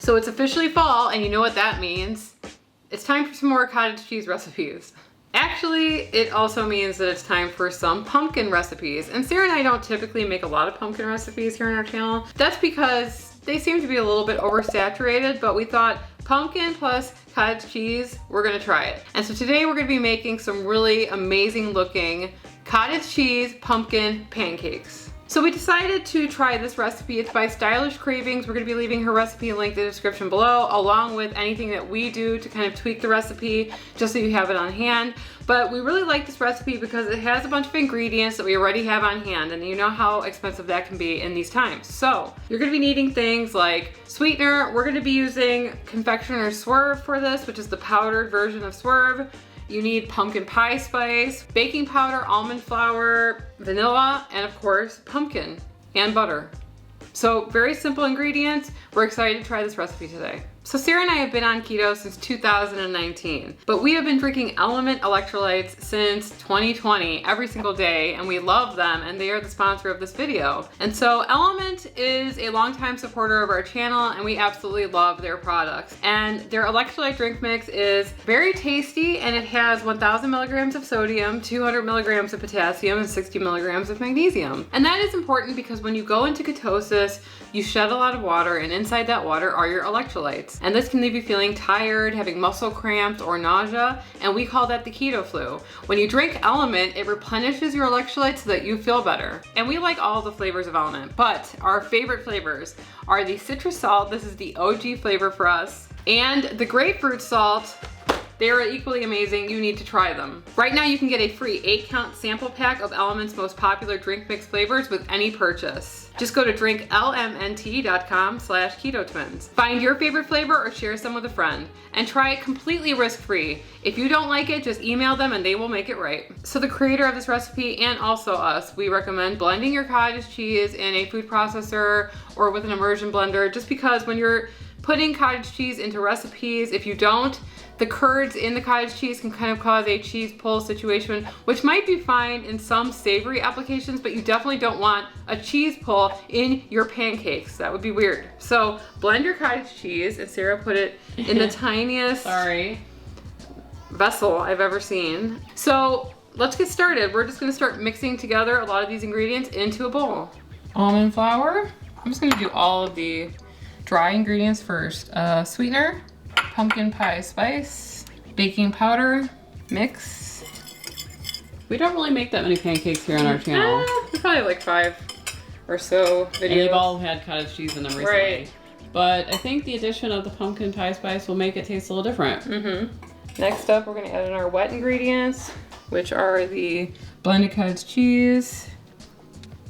So it's officially fall, and you know what that means. It's time for some more cottage cheese recipes. Actually, it also means that it's time for some pumpkin recipes. And Sarah and I don't typically make a lot of pumpkin recipes here on our channel. That's because they seem to be a little bit oversaturated, but we thought pumpkin plus cottage cheese, we're gonna try it. And so today we're gonna be making some really amazing looking cottage cheese pumpkin pancakes. So we decided to try this recipe. It's by Stylish Cravings. We're gonna be leaving her recipe link in the description below, along with anything that we do to kind of tweak the recipe, just so you have it on hand. But we really like this recipe because it has a bunch of ingredients that we already have on hand, and you know how expensive that can be in these times. So you're gonna be needing things like sweetener. We're gonna be using confectioner Swerve for this, which is the powdered version of Swerve. You need pumpkin pie spice, baking powder, almond flour, vanilla, and of course, pumpkin and butter. So very simple ingredients. We're excited to try this recipe today. So Sarah and I have been on keto since 2019, but we have been drinking Element electrolytes since 2020 every single day, and we love them, and they are the sponsor of this video. And so Element is a longtime supporter of our channel, and we absolutely love their products. And their electrolyte drink mix is very tasty, and it has 1,000 milligrams of sodium, 200 milligrams of potassium, and 60 milligrams of magnesium. And that is important because when you go into ketosis, you shed a lot of water, and inside that water are your electrolytes. And this can leave you feeling tired, having muscle cramps, or nausea, and we call that the keto flu. When you drink Element, it replenishes your electrolytes so that you feel better. And we like all the flavors of Element, but our favorite flavors are the citrus salt, this is the OG flavor for us, and the grapefruit salt. They are equally amazing. You need to try them. Right now you can get a free 8-count sample pack of Element's most popular drink mix flavors with any purchase. Just go to drinklmnt.com/ketotwins. Find your favorite flavor or share some with a friend and try it completely risk-free. If you don't like it, just email them and they will make it right. So the creator of this recipe and also us, we recommend blending your cottage cheese in a food processor or with an immersion blender, just because when you're putting cottage cheese into recipes, if you don't, the curds in the cottage cheese can kind of cause a cheese pull situation, which might be fine in some savory applications, but you definitely don't want a cheese pull in your pancakes. That would be weird. So blend your cottage cheese, and Sarah put it in the tiniest vessel I've ever seen. So let's get started. We're just gonna start mixing together a lot of these ingredients into a bowl. Almond flour. I'm just gonna do all of the dry ingredients first. Sweetener, pumpkin pie spice, baking powder, mix. We don't really make that many pancakes here on our channel. We probably have like 5 or so videos. And they've all had cottage cheese in them recently. Right. But I think the addition of the pumpkin pie spice will make it taste a little different. Next up, we're gonna add in our wet ingredients, which are the blended cottage cheese.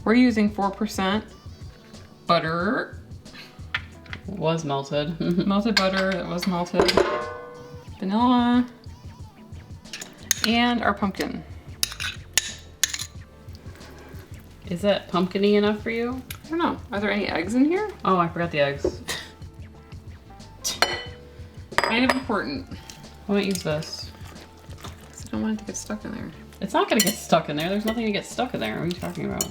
We're using 4% butter. It was melted. Melted butter that was melted. Vanilla. And our pumpkin. Is that pumpkin-y enough for you? I don't know. Are there any eggs in here? Oh, I forgot the eggs. Kind of important. I won't use this. Because I don't want it to get stuck in there. It's not gonna get stuck in there. There's nothing to get stuck in there. What are you talking about?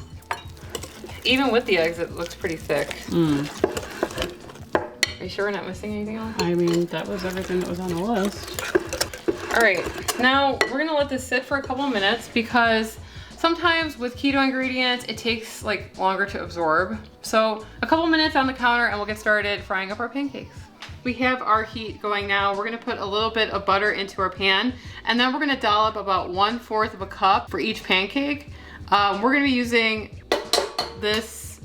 Even with the eggs, it looks pretty thick. Are you sure we're not missing anything else? I mean, that was everything that was on the list. All right, now we're gonna let this sit for a couple of minutes because sometimes with keto ingredients, it takes like longer to absorb. So a couple minutes on the counter and we'll get started frying up our pancakes. We have our heat going now. We're gonna put a little bit of butter into our pan, and then we're gonna dollop about 1/4 of a cup for each pancake. We're gonna be using this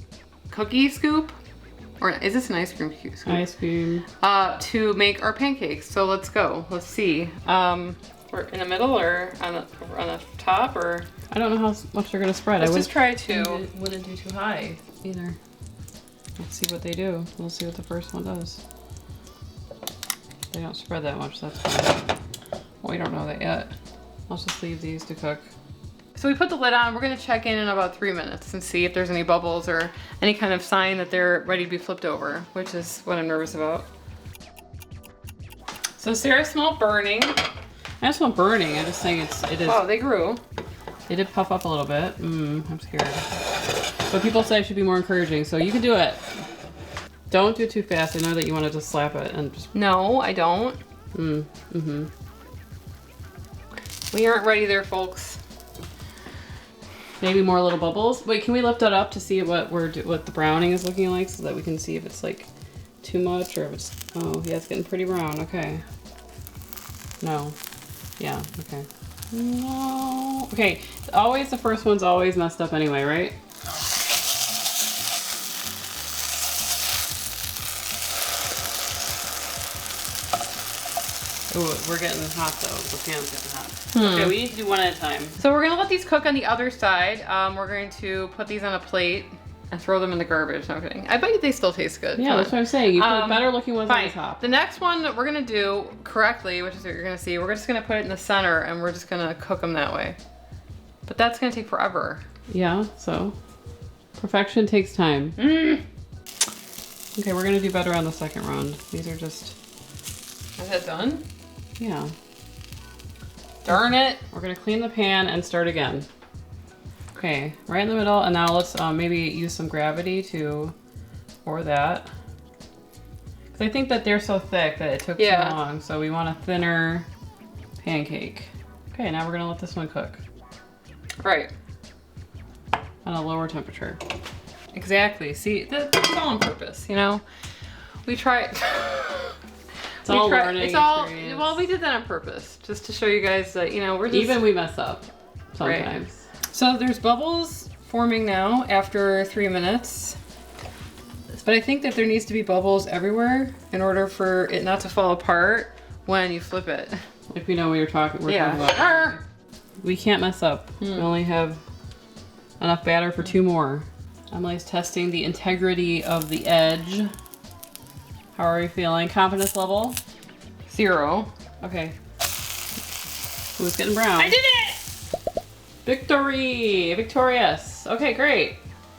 cookie scoop, or is this an ice cream scoop? Ice cream. To make our pancakes. So let's go. Let's see. We're in the middle or on the top, or I don't know how much they're gonna spread. Let's just try to. Wouldn't do too high either. Let's see what they do. We'll see what the first one does. They don't spread that much. That's fine. Well, we don't know that yet. I'll just leave these to cook. So we put the lid on. We're gonna check in about 3 minutes and see if there's any bubbles or any kind of sign that they're ready to be flipped over, which is what I'm nervous about. So Sarah smelled burning. I just smell burning. I'm just saying it is. Oh, they grew. They did puff up a little bit. I'm scared. But people say it should be more encouraging, so you can do it. Don't do too fast. I know that you want to just slap it and just... No, I don't. Mm-hmm. We aren't ready there, folks. Maybe more little bubbles. Wait, can we lift it up to see what what the browning is looking like so that we can see if it's like too much or if it's... Oh, yeah, it's getting pretty brown. Okay. No. Yeah, okay. No. Okay, always the first one's always messed up anyway, right? Oh, we're getting hot though. The pan's getting hot. Okay, we need to do one at a time. So we're gonna let these cook on the other side. We're going to put these on a plate and throw them in the garbage. No, I'm kidding. I bet you they still taste good. Yeah, that's what I'm saying. You put better looking ones on the top. The next one that we're gonna do correctly, which is what you're gonna see, we're just gonna put it in the center and we're just gonna cook them that way. But that's gonna take forever. Yeah, so perfection takes time. Okay, we're gonna do better on the second round. These are just... Is that done? Yeah. Darn it. We're gonna clean the pan and start again. Okay, right in the middle, and now let's maybe use some gravity to pour that. Because I think that they're so thick that it took too long, so we want a thinner pancake. Okay, now we're gonna let this one cook. Right. On a lower temperature. Exactly. See, that's all on purpose, you know? We try... It's all learning experience. Well, we did that on purpose, just to show you guys that, you know, we're just... Even we mess up sometimes. Right. So there's bubbles forming now after 3 minutes. But I think that there needs to be bubbles everywhere in order for it not to fall apart when you flip it. If you know what we're talking about. We can't mess up. We only have enough batter for 2 more. Emily's testing the integrity of the edge. How are we feeling? Confidence level? 0. Okay. Ooh, it's getting brown. I did it! Victory! Victorious. Okay, great.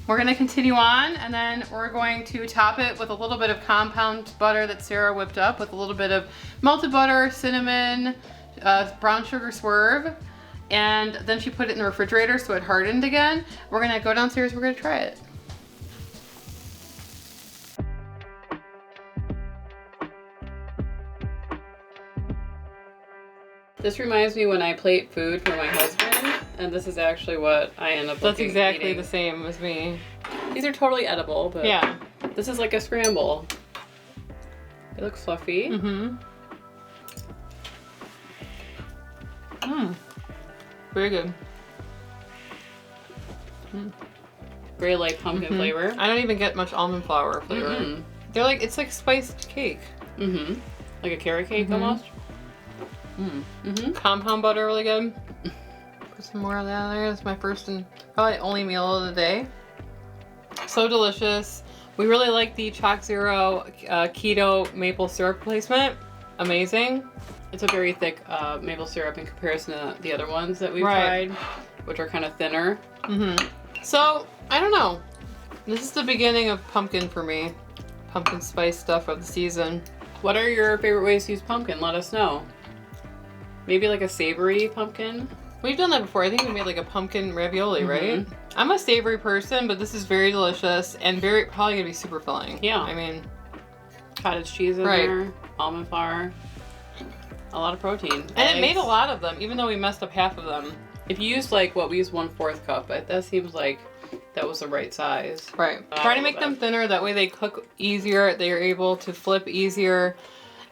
We're gonna continue on, and then we're going to top it with a little bit of compound butter that Sarah whipped up with a little bit of melted butter, cinnamon, brown sugar swerve, and then she put it in the refrigerator so it hardened again. We're gonna go downstairs, we're gonna try it. This reminds me when I plate food for my husband, and this is actually what I end up That's exactly eating. the same as me. These are totally edible, but yeah, this is like a scramble. They look fluffy. Very good. Very light pumpkin flavor. I don't even get much almond flour flavor. They're like, it's like spiced cake. Like a carrot cake almost. Compound butter, really good. Put some more of that in there. That's my first and probably only meal of the day. So delicious. We really like the Chalk Zero Keto maple syrup placement. Amazing. It's a very thick maple syrup in comparison to the other ones that we've tried, which are kind of thinner. So, I don't know. This is the beginning of pumpkin for me. Pumpkin spice stuff of the season. What are your favorite ways to use pumpkin? Let us know. Maybe like a savory pumpkin? We've done that before. I think we made like a pumpkin ravioli, right? I'm a savory person, but this is very delicious and probably gonna be super filling. Yeah. I mean, cottage cheese in there, almond flour, a lot of protein. And it made a lot of them, even though we messed up half of them. If you used like what we used 1/4 cup, but that seems like that was the right size. Right. Try to make them thinner, that way they cook easier, they are able to flip easier,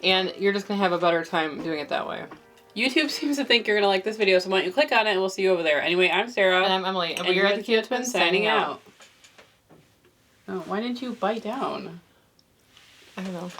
and you're just gonna have a better time doing it that way. YouTube seems to think you're gonna like this video, so why don't you click on it and we'll see you over there. Anyway, I'm Sarah. And I'm Emily. And we're at the Keto Twins signing out. Oh, why didn't you bite down? I don't know.